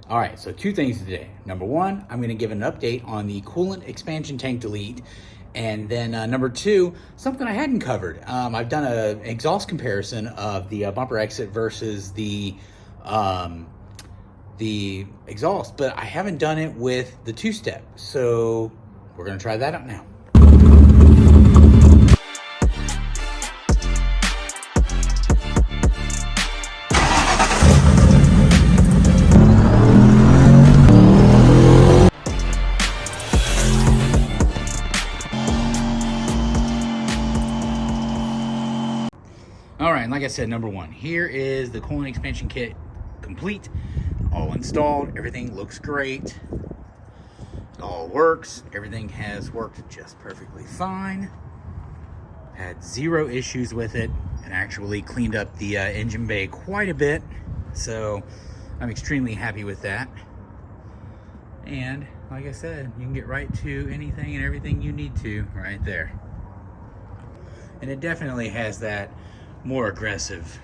All right, so two things today. Number one, I'm gonna give an update on the coolant expansion tank delete. And then number two, something I hadn't covered. I've done an exhaust comparison of the bumper exit versus the exhaust, but I haven't done it with the two-step. So we're gonna try that out now. All right, and like I said, number one, here is the coolant expansion kit complete, all installed. Everything looks great. It all works. Everything has worked just perfectly fine. Had zero issues with it and actually cleaned up the engine bay quite a bit. So I'm extremely happy with that. And like I said, you can get right to anything and everything you need to right there. And it definitely has that more aggressive,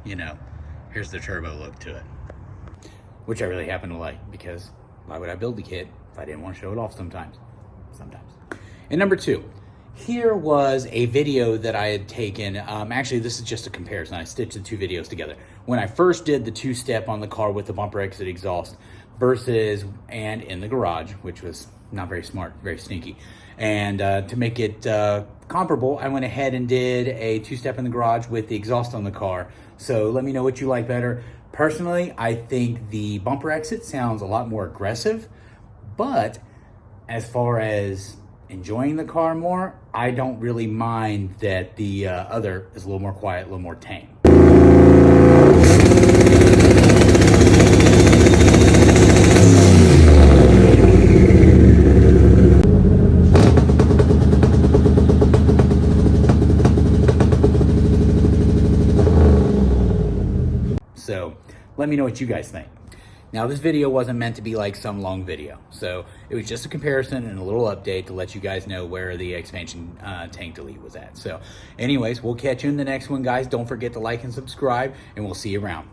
here's the turbo look to it, which I really happen to like, because why would I build the kit if I didn't want to show it off sometimes. And number two, here was a video that I had taken. Actually, this is just a comparison. I stitched the two videos together. When I first did the two-step on the car with the bumper exit exhaust versus and in the garage, which was not very smart, very sneaky. And to make it comparable, I went ahead and did a two-step in the garage with the exhaust on the car. So let me know what you like better. Personally, I think the bumper exit sounds a lot more aggressive, but as far as enjoying the car more, I don't really mind that the other is a little more quiet, a little more tame. So let me know what you guys think. Now, this video wasn't meant to be like some long video, so it was just a comparison and a little update to let you guys know where the expansion tank delete was at. So anyways, we'll catch you in the next one, guys. Don't forget to like and subscribe, and we'll see you around.